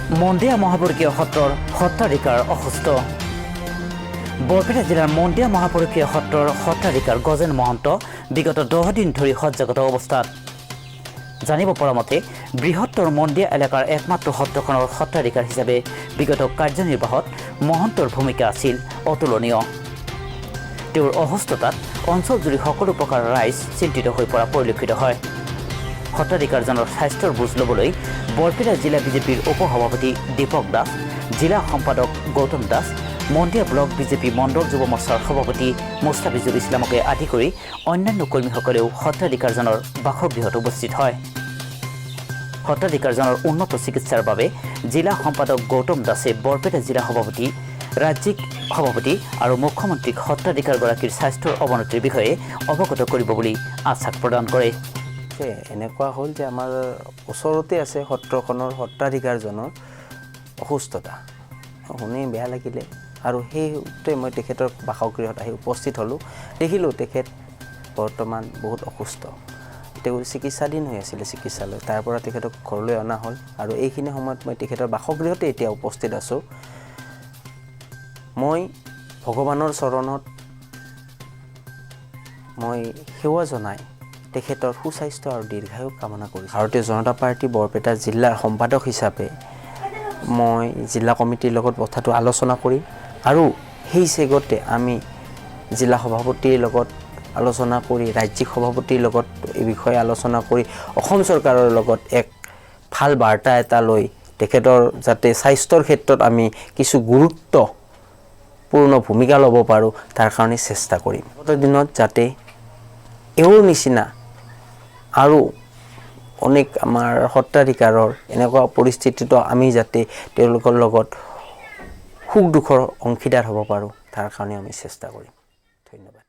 মন্দিয়া মহাপুৰুষীয় সত্ৰৰ সত্ৰাধিকাৰ অসুস্থ। বৰপেটা জিলাৰ মন্দিয়া মহাপুৰুষীয় সত্ৰৰ সত্ৰাধিকাৰ গজেন মহন্ত বিগত 10 দিন ধৰি শয্যাগত অৱস্থাত। জানিব পৰা মতে বৃহত্তৰ মন্দিয়া এলেকাৰ একমাত্ৰ সত্ৰখনৰ সত্ৰাধিকাৰ হিচাপে বিগত কাৰ্যনিৰ্বাহত মহন্তৰ ভূমিকা আছিল অতুলনীয়। তেওঁৰ অসুস্থতাত অঞ্চলজুৰি সকলো প্ৰকাৰ ৰাইজ চিন্তিত হৈ পৰা পৰিলক্ষিত হয়। সত্ৰাধিকাৰজনৰ স্বাস্থ্যৰ বুজ ল'বলৈ বৰপেটা জিলা বিজেপিৰ উপসভাপতি দীপক দাস, জিলা সম্পাদক গৌতম দাস, মন্দিয়া ব্লক বিজেপি মণ্ডল যুৱ মৰ্চাৰ সভাপতি মুস্তাফিজুল ইছলামকে আদি কৰি অন্যান্য কৰ্মীসকলেও সত্ৰাধিকাৰজনৰ বাসগৃহত উপস্থিত হয়। সত্ৰাধিকাৰজনৰ উন্নত চিকিৎসাৰ বাবে জিলা সম্পাদক গৌতম দাসে বৰপেটা জিলা সভাপতি, ৰাজ্যিক সভাপতি আৰু মুখ্যমন্ত্ৰীক সত্ৰাধিকাৰগৰাকীৰ স্বাস্থ্যৰ অৱনতিৰ বিষয়ে অৱগত কৰিব বুলি আশ্বাস প্ৰদান কৰে। এনেকুৱা হ'ল যে আমাৰ ওচৰতে আছে সত্ৰখনৰ সত্ৰাধিকাৰজনৰ অসুস্থতা শুনি বেয়া লাগিলে আৰু সেইতে মই তেখেতৰ বাসগৃহত আহি উপস্থিত হ'লোঁ। দেখিলোঁ তেখেত বৰ্তমান বহুত অসুস্থ। তেওঁ চিকিৎসাধীন হৈ আছিলে চিকিৎসালয়, তাৰ পৰা তেখেতক ঘৰলৈ অনা হ'ল আৰু এইখিনি সময়ত মই তেখেতৰ বাসগৃহতে এতিয়া উপস্থিত আছোঁ। মই ভগৱানৰ চৰণত মই সেৱা জনাই তেখেতৰ সুস্বাস্থ্য আৰু দীৰ্ঘায়ু কামনা কৰিছোঁ। ভাৰতীয় জনতা পাৰ্টি বৰপেটা জিলাৰ সম্পাদক হিচাপে মই জিলা কমিটিৰ লগত কথাটো আলোচনা কৰিম আৰু সেই চেগতে আমি জিলা সভাপতিৰ লগত আলোচনা কৰি ৰাজ্যিক সভাপতিৰ লগত এই বিষয়ে আলোচনা কৰি অসম চৰকাৰৰ লগত এক ভাল বাৰ্তা এটা লৈ তেখেতৰ যাতে স্বাস্থ্যৰ ক্ষেত্ৰত আমি কিছু গুৰুত্বপূৰ্ণ ভূমিকা ল'ব পাৰোঁ তাৰ কাৰণে চেষ্টা কৰিম। আগত দিনত যাতে এওঁৰ নিচিনা আৰু অনেক আমাৰ সত্ৰাধিকাৰৰ এনেকুৱা পৰিস্থিতিটো আমি যাতে তেওঁলোকৰ লগত সুখ দুখৰ অংশীদাৰ হ'ব পাৰোঁ তাৰ কাৰণে আমি চেষ্টা কৰিম। ধন্যবাদ।